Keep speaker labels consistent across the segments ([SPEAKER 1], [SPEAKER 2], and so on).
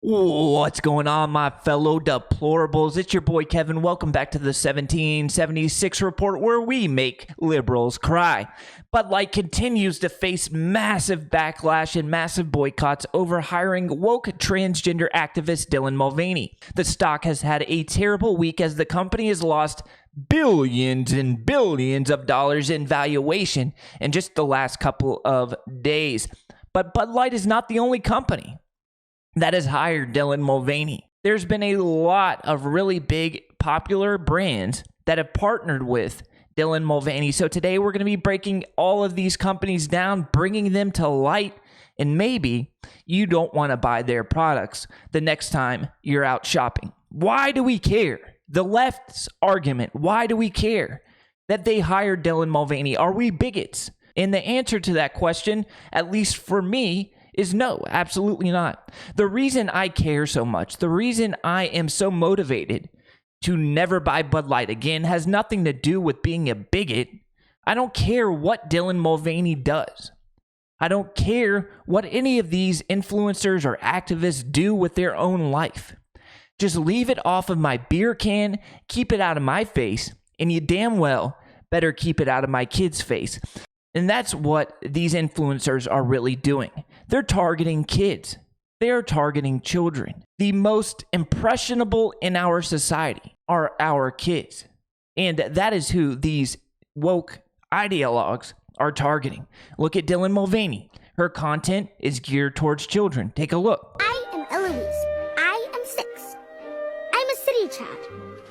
[SPEAKER 1] What's going on, my fellow deplorables? It's your boy Kevin. Welcome back to the 1776 report, where we make liberals cry. Bud Light continues to face massive backlash and massive boycotts over hiring woke transgender activist Dylan Mulvaney. The stock has had a terrible week as the company has lost billions and billions of dollars in valuation in just the last couple of days. But Bud Light is not the only company that has hired Dylan Mulvaney. There's been a lot of really big popular brands that have partnered with Dylan Mulvaney. So today we're going to be breaking all of these companies down, bringing them to light, and maybe you don't want to buy their products the next time you're out shopping. Why do we care? The left's argument, why do we care that they hired Dylan Mulvaney? Are we bigots? And the answer to that question, at least for me, is no, absolutely not. The reason I care so much, the reason I am so motivated to never buy Bud Light again has nothing to do with being a bigot. I don't care what Dylan Mulvaney does. I don't care what any of these influencers or activists do with their own life. Just leave it off of my beer can, keep it out of my face, and you damn well better keep it out of my kid's face. And that's what these influencers are really doing. They're targeting kids. They're targeting children. The most impressionable in our society are our kids. And that is who these woke ideologues are targeting. Look at Dylan Mulvaney. Her content is geared towards children. Take a look.
[SPEAKER 2] I am Eloise. I am 6. I'm a city child.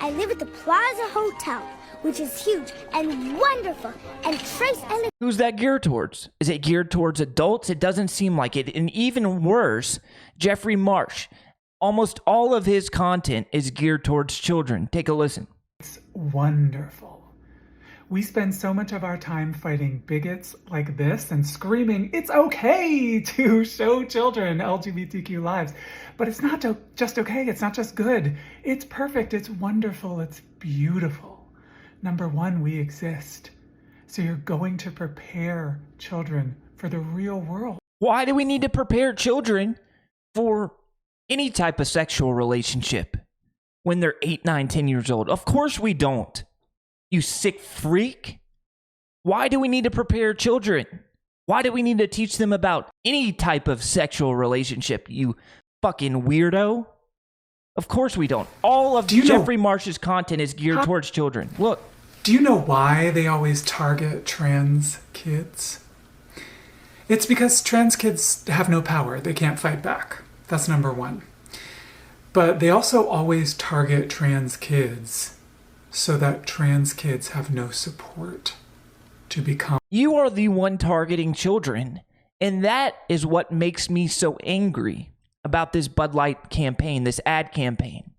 [SPEAKER 2] I live at the Plaza Hotel, which is huge and wonderful, and Trace and...
[SPEAKER 1] Who's that geared towards? Is it geared towards adults? It doesn't seem like it. And even worse, Jeffrey Marsh. Almost all of his content is geared towards children. Take a listen.
[SPEAKER 3] It's wonderful. We spend so much of our time fighting bigots like this and screaming, it's okay to show children LGBTQ lives. But it's not just okay. It's not just good. It's perfect. It's wonderful. It's beautiful. Number one, we exist. So you're going to prepare children for the real world.
[SPEAKER 1] Why do we need to prepare children for any type of sexual relationship when they're 8, 9, 10 years old? Of course we don't. You sick freak. Why do we need to prepare children? Why do we need to teach them about any type of sexual relationship, you fucking weirdo? Of course we don't. All of Jeffrey Marsh's content is geared towards children. Look.
[SPEAKER 3] Do you know why they always target trans kids? It's because trans kids have no power. They can't fight back. That's number one. But they also always target trans kids so that trans kids have no support to become.
[SPEAKER 1] You are the one targeting children. And that is what makes me so angry about this Bud Light campaign, this ad campaign,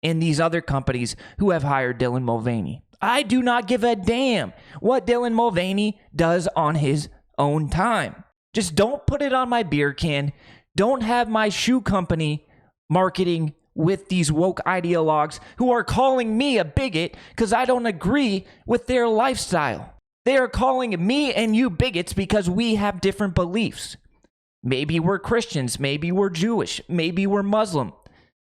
[SPEAKER 1] and these other companies who have hired Dylan Mulvaney. I do not give a damn what Dylan Mulvaney does on his own time. Just don't put it on my beer can. Don't have my shoe company marketing with these woke ideologues who are calling me a bigot because I don't agree with their lifestyle. They are calling me and you bigots because we have different beliefs. Maybe we're Christians, maybe we're Jewish, maybe we're Muslim.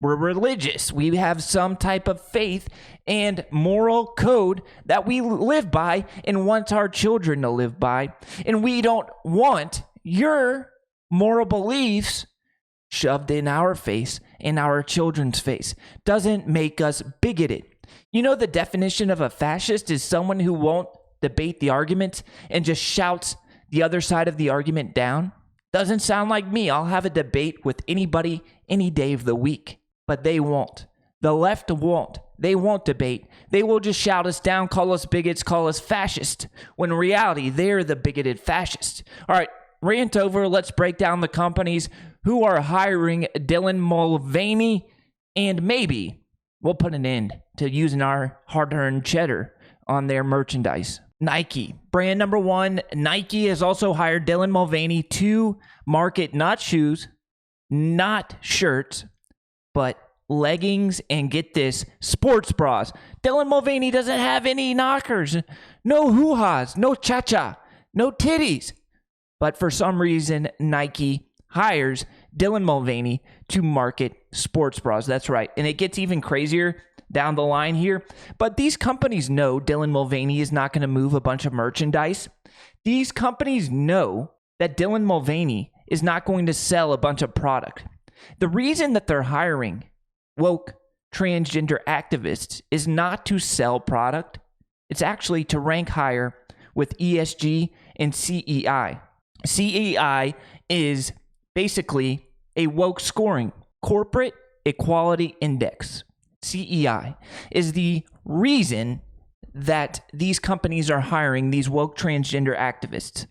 [SPEAKER 1] We're religious. We have some type of faith and moral code that we live by and want our children to live by. And we don't want your moral beliefs shoved in our face, in our children's face. Doesn't make us bigoted. You know, the definition of a fascist is someone who won't debate the argument and just shouts the other side of the argument down. Doesn't sound like me. I'll have a debate with anybody any day of the week. But they won't. The left won't. They won't debate. They will just shout us down, call us bigots, call us fascists. When in reality, they're the bigoted fascists. All right, rant over. Let's break down the companies who are hiring Dylan Mulvaney. And maybe we'll put an end to using our hard-earned cheddar on their merchandise. Nike. Brand number one, Nike has also hired Dylan Mulvaney to market not shoes, not shirts, but leggings and, get this, sports bras. Dylan Mulvaney doesn't have any knockers, no hoo-has, no cha-cha, no titties. But for some reason, Nike hires Dylan Mulvaney to market sports bras. That's right. And it gets even crazier down the line here. But these companies know Dylan Mulvaney is not going to move a bunch of merchandise. These companies know that Dylan Mulvaney is not going to sell a bunch of product. The reason that they're hiring woke transgender activists is not to sell product. It's actually to rank higher with ESG and CEI. CEI is basically a woke scoring, corporate equality index. CEI is the reason that these companies are hiring these woke transgender activists.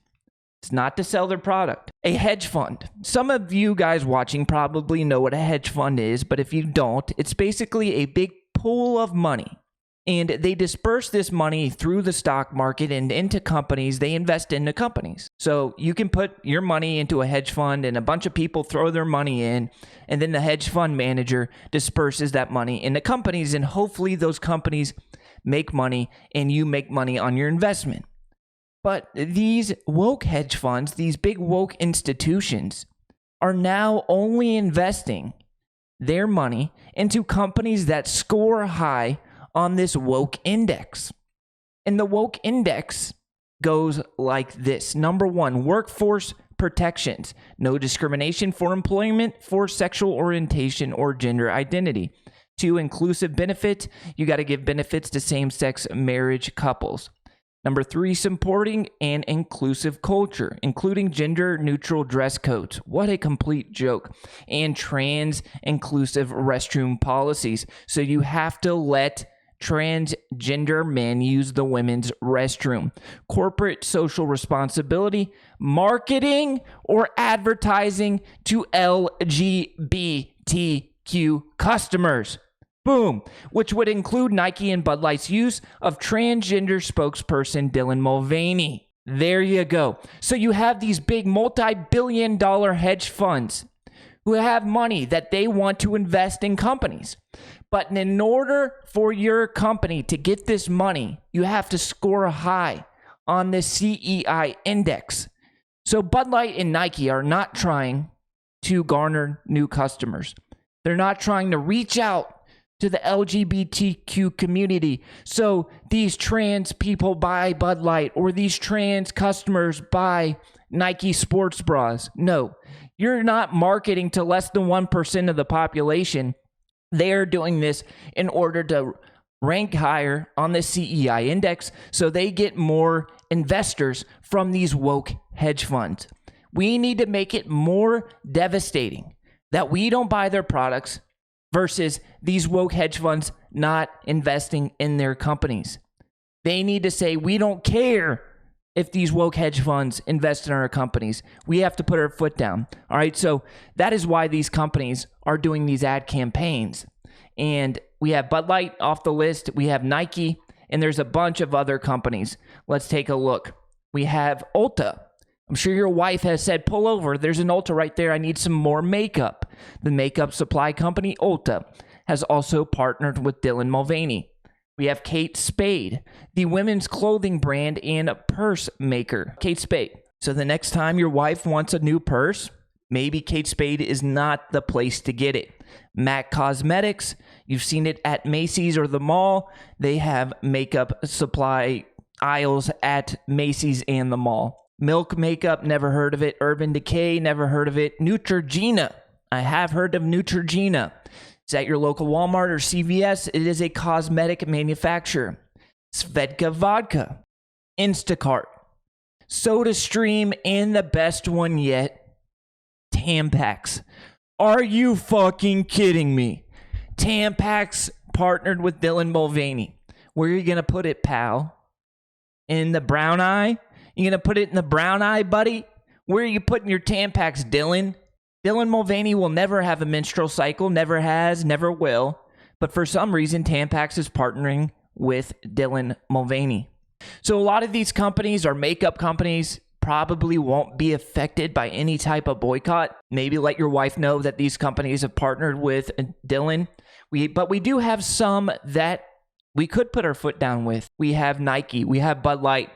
[SPEAKER 1] It's not to sell their product. A hedge fund. Some of you guys watching probably know what a hedge fund is, but if you don't, it's basically a big pool of money. And they disperse this money through the stock market and into companies. They invest into companies. So you can put your money into a hedge fund and a bunch of people throw their money in, and then the hedge fund manager disperses that money into companies, and hopefully those companies make money and you make money on your investment. But these woke hedge funds, these big woke institutions, are now only investing their money into companies that score high on this woke index. And the woke index goes like this. Number 1, workforce protections. No discrimination for employment, for sexual orientation, or gender identity. 2, inclusive benefits. You got to give benefits to same-sex marriage couples. Number 3, supporting an inclusive culture, including gender-neutral dress codes. What a complete joke. And trans-inclusive restroom policies. So you have to let transgender men use the women's restroom. Corporate social responsibility, marketing or advertising to LGBTQ customers. Boom. Which would include Nike and Bud Light's use of transgender spokesperson Dylan Mulvaney. There you go. So you have these big multi-billion-dollar hedge funds who have money that they want to invest in companies. But in order for your company to get this money, you have to score high on the CEI index. So Bud Light and Nike are not trying to garner new customers. They're not trying to reach out to the LGBTQ community. So these trans people buy Bud Light, or these trans customers buy Nike sports bras. No, you're not marketing to less than 1% of the population. They're doing this in order to rank higher on the CEI index so they get more investors from these woke hedge funds. We need to make it more devastating that we don't buy their products versus these woke hedge funds not investing in their companies. They need to say, we don't care if these woke hedge funds invest in our companies. We have to put our foot down. All right, so that is why these companies are doing these ad campaigns. And we have Bud Light off the list. We have Nike, and there's a bunch of other companies. Let's take a look. We have Ulta. I'm sure your wife has said, pull over. There's an Ulta right there. I need some more makeup. The makeup supply company, Ulta, has also partnered with Dylan Mulvaney. We have Kate Spade, the women's clothing brand and purse maker. Kate Spade. So the next time your wife wants a new purse, maybe Kate Spade is not the place to get it. MAC Cosmetics, you've seen it at Macy's or the mall. They have makeup supply aisles at Macy's and the mall. Milk Makeup, never heard of it. Urban Decay, never heard of it. Neutrogena, I have heard of Neutrogena. It's at your local Walmart or CVS. It is a cosmetic manufacturer. Svedka Vodka, Instacart, SodaStream, and the best one yet, Tampax. Are you fucking kidding me? Tampax partnered with Dylan Mulvaney. Where are you going to put it, pal? In the brown eye? You going to put it in the brown eye, buddy? Where are you putting your Tampax, Dylan? Dylan Mulvaney will never have a menstrual cycle, never has, never will. But for some reason, Tampax is partnering with Dylan Mulvaney. So a lot of these companies are makeup companies, probably won't be affected by any type of boycott. Maybe let your wife know that these companies have partnered with Dylan. But we do have some that we could put our foot down with. We have Nike, we have Bud Light,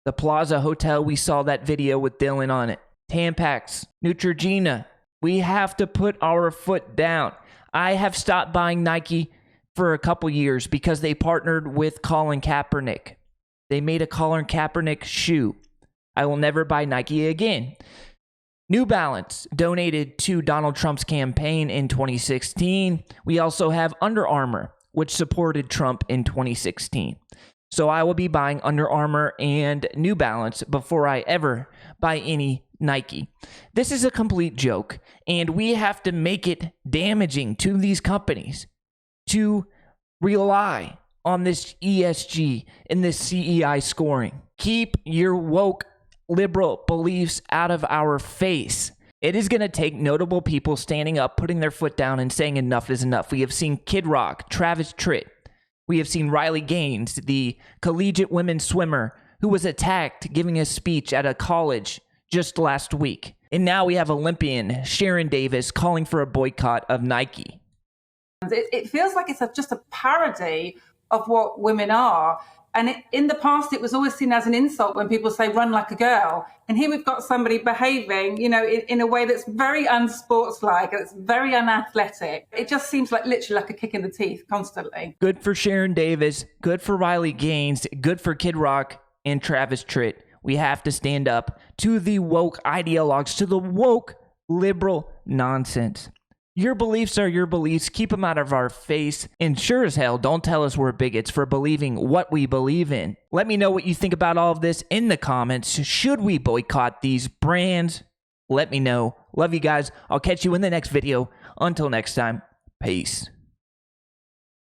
[SPEAKER 1] the Plaza Hotel, we saw that video with Dylan on it. Tampax, Neutrogena, We have to put our foot down. I have stopped buying Nike for a couple years because they partnered with Colin Kaepernick. They made a Colin Kaepernick shoe. I will never buy Nike again. New Balance donated to Donald Trump's campaign in 2016. We also have Under Armour, which supported Trump in 2016. So I will be buying Under Armour and New Balance before I ever buy any Nike. This is a complete joke, and we have to make it damaging to these companies to rely on this ESG and this CEI scoring. Keep your woke liberal beliefs out of our face. It is going to take notable people standing up, putting their foot down, and saying enough is enough. We have seen Kid Rock, Travis Tritt. We have seen Riley Gaines, the collegiate women's swimmer who was attacked giving a speech at a college just last week. And now we have Olympian Sharon Davis calling for a boycott of Nike.
[SPEAKER 4] It feels like it's just a parody of what women are. And in the past, it was always seen as an insult when people say, run like a girl. And here we've got somebody behaving, in a way that's very unsportslike, and it's very unathletic. It just seems like literally like a kick in the teeth constantly.
[SPEAKER 1] Good for Sharon Davis, good for Riley Gaines, good for Kid Rock and Travis Tritt. We have to stand up to the woke ideologues, to the woke liberal nonsense. Your beliefs are your beliefs. Keep them out of our face. And sure as hell, don't tell us we're bigots for believing what we believe in. Let me know what you think about all of this in the comments. Should we boycott these brands? Let me know. Love you guys. I'll catch you in the next video. Until next time, peace.